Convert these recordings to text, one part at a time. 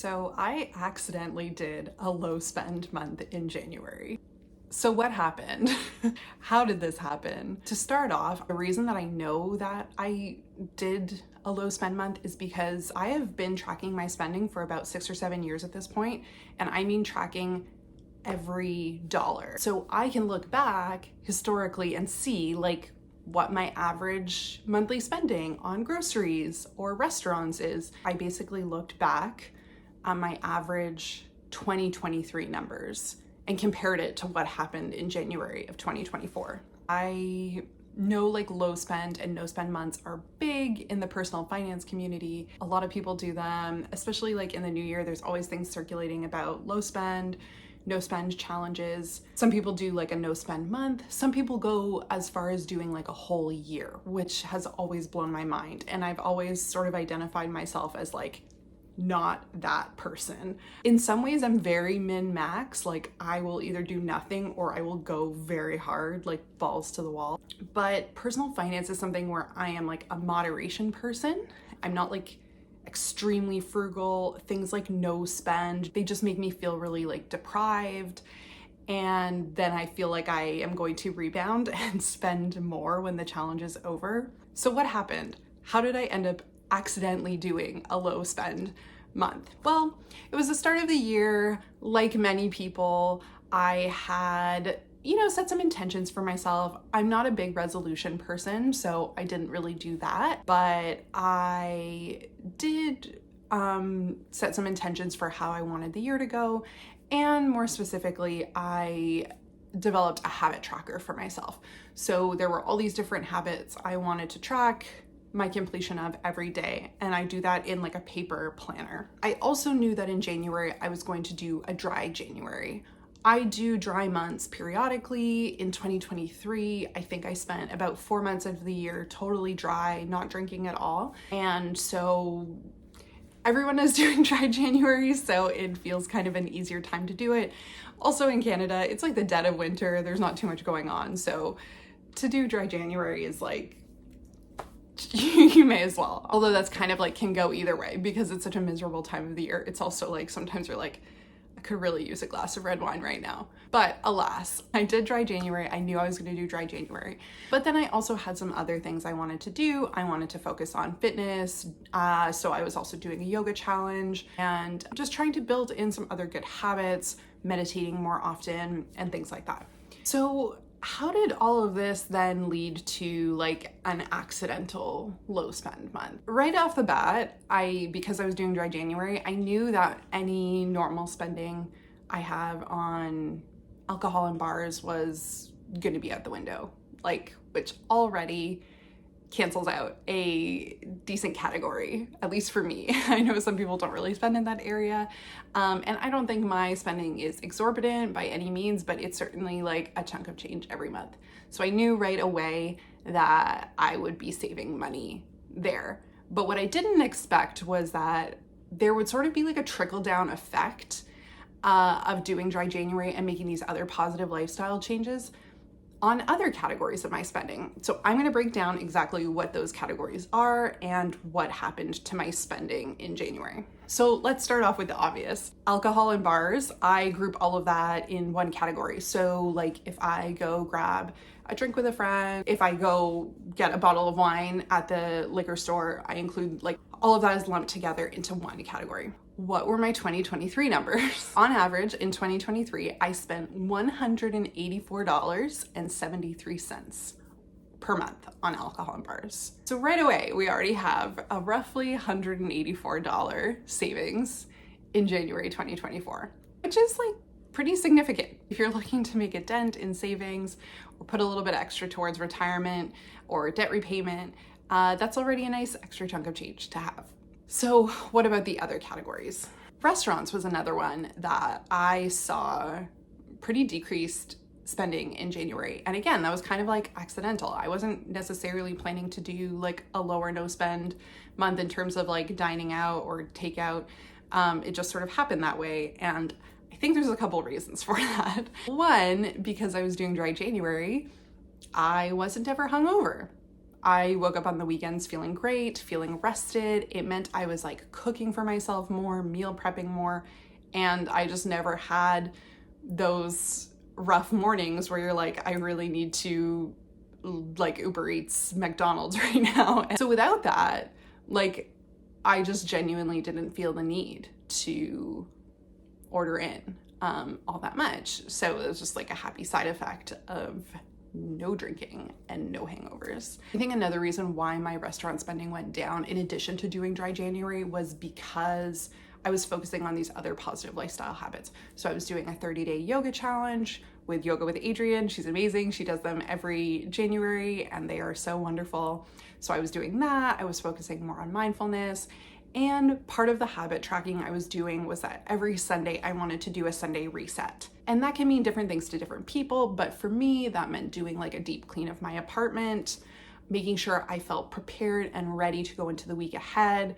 So I accidentally did a low spend month in January. So what happened? How did this happen? To start off, the reason that I know that I did a low spend month is because I have been tracking my spending for about 6 or 7 years at this point, and I mean tracking every dollar. So I can look back historically and see what my average monthly spending on groceries or restaurants is. I basically looked back on my average 2023 numbers and compared it to what happened in January of 2024. I know low spend and no spend months are big in the personal finance community. A lot of people do them, especially in the new year. There's always things circulating about low spend, no spend challenges. Some people do a no spend month. Some people go as far as doing a whole year, which has always blown my mind. And I've always sort of identified myself as not that person. In some ways, I'm very min-max. I will either do nothing or I will go very hard, balls to the wall. But personal finance is something where I am a moderation person. I'm not extremely frugal. Things like no spend, they just make me feel really deprived. And then I feel like I am going to rebound and spend more when the challenge is over. So what happened? How did I end up accidentally doing a low spend month? Well, it was the start of the year. Like many people, I had, set some intentions for myself. I'm not a big resolution person, so I didn't really do that, but I did set some intentions for how I wanted the year to go. And more specifically, I developed a habit tracker for myself. So there were all these different habits I wanted to track my completion of every day, and I do that in a paper planner. I also knew that in January I was going to do a dry January. I do dry months periodically. In 2023, I think I spent about 4 months of the year totally dry, not drinking at all. And so everyone is doing dry January, so it feels kind of an easier time to do it. Also in Canada, it's the dead of winter. There's not too much going on. So to do dry January is you may as well. Although that's kind of can go either way because it's such a miserable time of the year. It's also sometimes you're I could really use a glass of red wine right now. But alas, I did dry January. I knew I was going to do dry January. But then I also had some other things I wanted to do. I wanted to focus on fitness. So I was also doing a yoga challenge and just trying to build in some other good habits, meditating more often and things like that. So how did all of this then lead to an accidental low spend month? Right off the bat, because I was doing dry January, I knew that any normal spending I have on alcohol and bars was going to be out the window, which already cancels out a decent category, at least for me. I know some people don't really spend in that area. And I don't think my spending is exorbitant by any means, but it's certainly a chunk of change every month. So I knew right away that I would be saving money there. But what I didn't expect was that there would sort of be a trickle down effect of doing dry January and making these other positive lifestyle changes on other categories of my spending. So I'm gonna break down exactly what those categories are and what happened to my spending in January. So let's start off with the obvious. Alcohol and bars, I group all of that in one category. So if I go grab a drink with a friend, if I go get a bottle of wine at the liquor store, I include all of that is lumped together into one category. What were my 2023 numbers? On average, in 2023, I spent $184.73 per month on alcohol and bars. So right away, we already have a roughly $184 savings in January 2024, which is pretty significant. If you're looking to make a dent in savings or put a little bit extra towards retirement or debt repayment, that's already a nice extra chunk of change to have. So what about the other categories? Restaurants was another one that I saw pretty decreased spending in January. And again, that was kind of accidental. I wasn't necessarily planning to do a lower no spend month in terms of dining out or takeout. It just sort of happened that way. And I think there's a couple reasons for that. One, because I was doing dry January, I wasn't ever hungover. I woke up on the weekends feeling great, feeling rested. It meant I was like cooking for myself more, meal prepping more, and I just never had those rough mornings where you're like, I really need to like Uber Eats McDonald's right now. And so without that, like, I just genuinely didn't feel the need to order in all that much. So it was just like a happy side effect of no drinking and no hangovers. I think another reason why my restaurant spending went down, in addition to doing dry January, was because I was focusing on these other positive lifestyle habits. So I was doing a 30-day yoga challenge with Yoga with Adrienne. She's amazing. She does them every January and they are so wonderful. So I was doing that. I was focusing more on mindfulness. And part of the habit tracking I was doing was that every Sunday I wanted to do a Sunday reset. And that can mean different things to different people, but for me, that meant doing like a deep clean of my apartment, making sure I felt prepared and ready to go into the week ahead,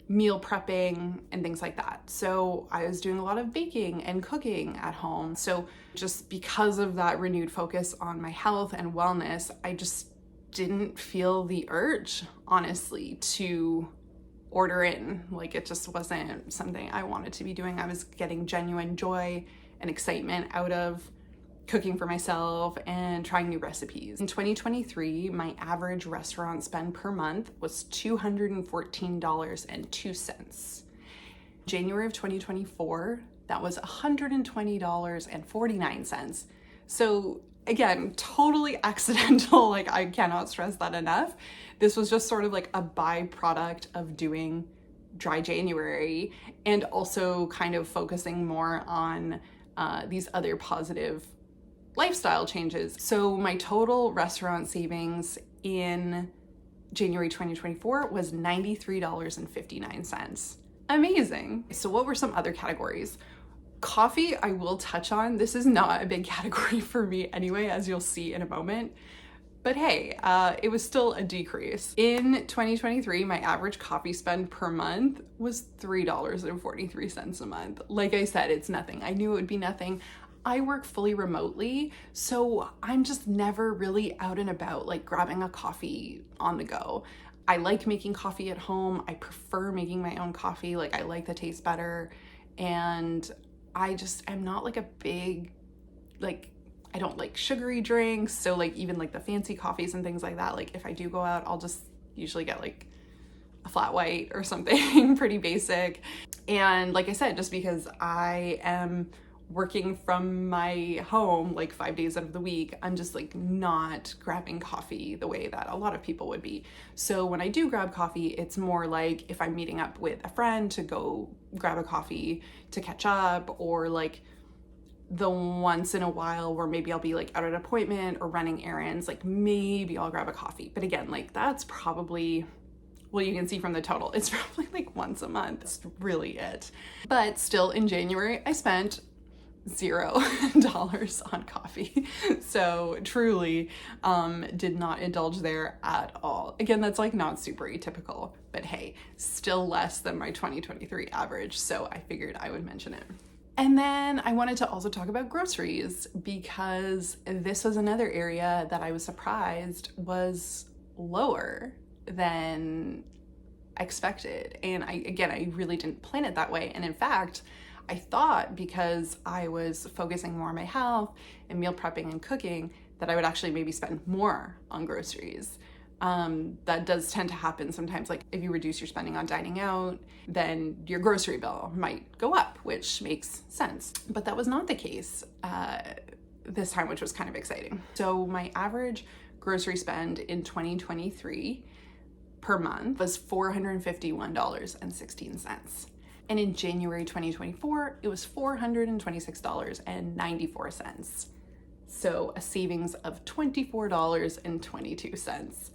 meal prepping, and things like that. So I was doing a lot of baking and cooking at home. So just because of that renewed focus on my health and wellness, I just didn't feel the urge, honestly, to order in. Like, it just wasn't something I wanted to be doing. I was getting genuine joy and excitement out of cooking for myself and trying new recipes. In 2023, my average restaurant spend per month was $214.02. January of 2024, that was $120.49. So again, totally accidental. Like, I cannot stress that enough. This was just sort of like a byproduct of doing dry January and also kind of focusing more on these other positive lifestyle changes. So my total restaurant savings in January 2024 was $93.59. Amazing. So what were some other categories? Coffee, I will touch on. This is not a big category for me anyway, as you'll see in a moment. But hey, it was still a decrease. In 2023, my average coffee spend per month was $3.43 a month. Like I said, it's nothing. I knew it would be nothing. I work fully remotely, so I'm just never really out and about, like grabbing a coffee on the go. I like making coffee at home. I prefer making my own coffee. Like, I like the taste better. And I just am not like a big, like, I don't like sugary drinks. So like even like the fancy coffees and things like that, like if I do go out, I'll just usually get like a flat white or something pretty basic. And like I said, just because I am working from my home like 5 days out of the week, I'm just like not grabbing coffee the way that a lot of people would be. So when I do grab coffee, it's more like if I'm meeting up with a friend to go grab a coffee to catch up, or like the once in a while where maybe I'll be like at an appointment or running errands, like maybe I'll grab a coffee. But again, like that's probably, well, you can see from the total, it's probably like once a month. That's really it. But still, in January, I spent $0 on coffee. So truly did not indulge there at all. Again, that's like not super atypical, but hey, still less than my 2023 average. So I figured I would mention it. And then I wanted to also talk about groceries, because this was another area that I was surprised was lower than expected. And I really didn't plan it that way. And in fact, I thought because I was focusing more on my health and meal prepping and cooking, that I would actually maybe spend more on groceries. That does tend to happen sometimes. Like if you reduce your spending on dining out, then your grocery bill might go up, which makes sense. But that was not the case this time, which was kind of exciting. So my average grocery spend in 2023 per month was $451.16. And in January 2024, it was $426.94. So a savings of $24.22.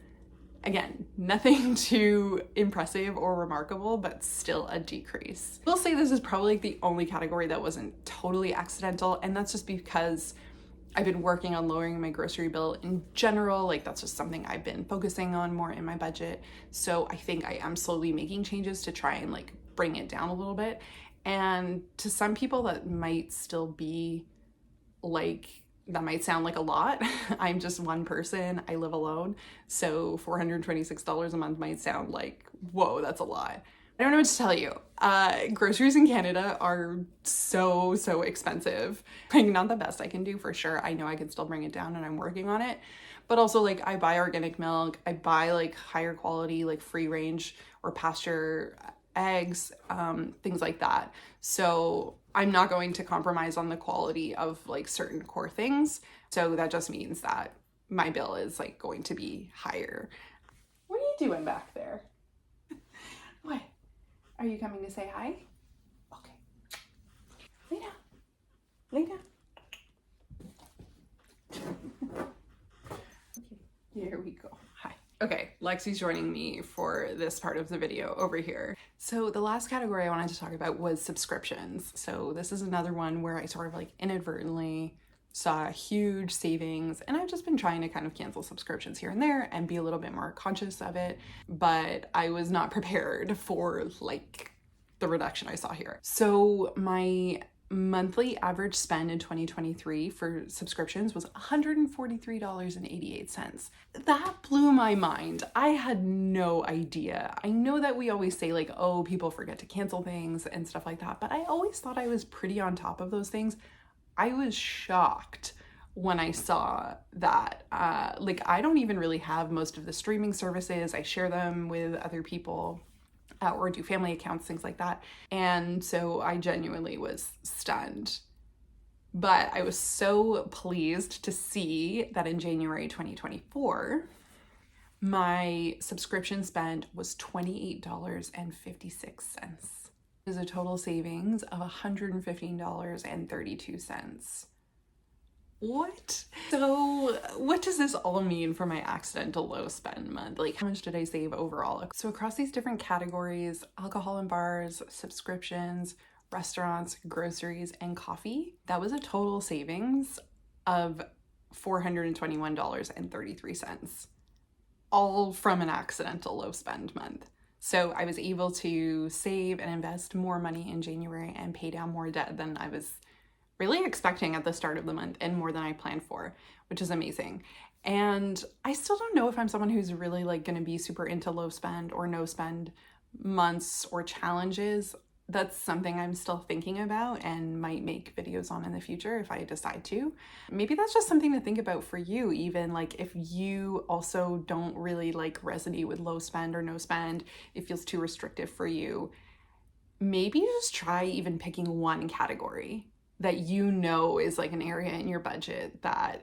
Again, nothing too impressive or remarkable, but still a decrease. We'll say this is probably like the only category that wasn't totally accidental, and that's just because I've been working on lowering my grocery bill in general. Like that's just something I've been focusing on more in my budget. So I think I am slowly making changes to try and like bring it down a little bit. And to some people that might still be like That might sound like a lot. I'm just one person. I live alone. So $426 a month might sound like, whoa, that's a lot. I don't know what to tell you. Groceries in Canada are so, so expensive. Like, not the best I can do for sure. I know I can still bring it down and I'm working on it. But also, like, I buy organic milk. I buy like higher quality, like free range or pasture eggs, things like that. So I'm not going to compromise on the quality of like certain core things. So that just means that my bill is like going to be higher. What are you doing back there? What? Are you coming to say hi? Okay. Lay down. Lay down. Okay, here we go. Hi. Okay, Lexi's joining me for this part of the video over here. So the last category I wanted to talk about was subscriptions. So this is another one where I sort of like inadvertently saw huge savings, and I've just been trying to kind of cancel subscriptions here and there and be a little bit more conscious of it, but I was not prepared for like the reduction I saw here. So my monthly average spend in 2023 for subscriptions was $143.88. That blew my mind. I had no idea. I know that we always say like, oh, people forget to cancel things and stuff like that, but I always thought I was pretty on top of those things. I was shocked when I saw that. Like, I don't even really have most of the streaming services. I share them with other people or do family accounts, things like that. And so I genuinely was stunned. But I was so pleased to see that in January 2024, my subscription spend was $28.56. Is a total savings of $115.32. What? So what does this all mean for my accidental low spend month? Like, how much did I save overall? So across these different categories, alcohol and bars, subscriptions, restaurants, groceries, and coffee, that was a total savings of $421.33, all from an accidental low spend month. So I was able to save and invest more money in January and pay down more debt than I was really expecting at the start of the month, and more than I planned for, which is amazing. And I still don't know if I'm someone who's really like going to be super into low spend or no spend months or challenges. That's something I'm still thinking about and might make videos on in the future if I decide to. Maybe that's just something to think about for you, even like if you also don't really like resonate with low spend or no spend, it feels too restrictive for you. Maybe just try even picking one category that you know is like an area in your budget that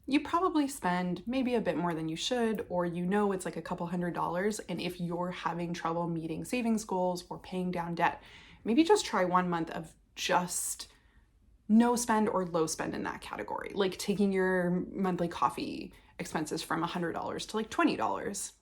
you probably spend maybe a bit more than you should, or you know it's like a couple $100s, and if you're having trouble meeting savings goals or paying down debt, maybe just try 1 month of just no spend or low spend in that category, like taking your monthly coffee expenses from $100 to like $20,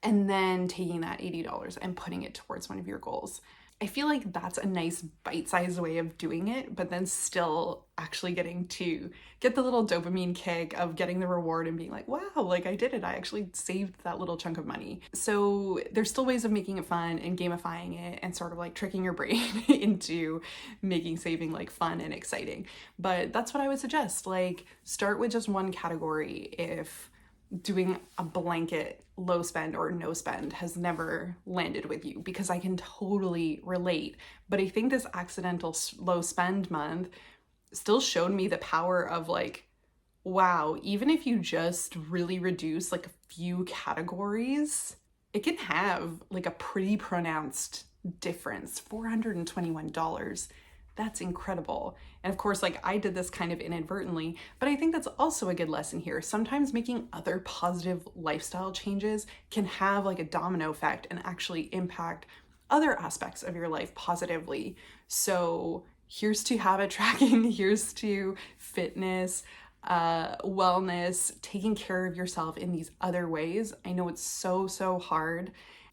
and then taking that $80 and putting it towards one of your goals. I feel like that's a nice bite-sized way of doing it, but then still actually getting to get the little dopamine kick of getting the reward and being like, wow, like I did it. I actually saved that little chunk of money. So there's still ways of making it fun and gamifying it and sort of like tricking your brain into making saving like fun and exciting. But that's what I would suggest. Like, start with just one category if doing a blanket low spend or no spend has never landed with you, because I can totally relate. But I think this accidental low spend month still showed me the power of like, wow, even if you just really reduce like a few categories, it can have like a pretty pronounced difference. $421. That's incredible. And of course, like I did this kind of inadvertently, but I think that's also a good lesson here. Sometimes making other positive lifestyle changes can have like a domino effect and actually impact other aspects of your life positively. So here's to habit tracking, here's to fitness, wellness, taking care of yourself in these other ways. I know it's so hard,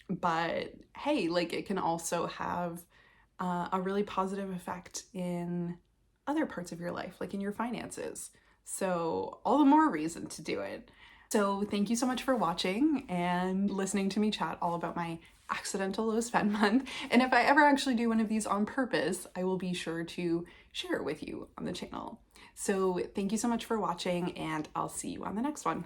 but hey, like it can also have a really positive effect in other parts of your life, like in your finances. So all the more reason to do it. So thank you so much for watching and listening to me chat all about my accidental low spend month. And if I ever actually do one of these on purpose, I will be sure to share it with you on the channel. So thank you so much for watching, and I'll see you on the next one.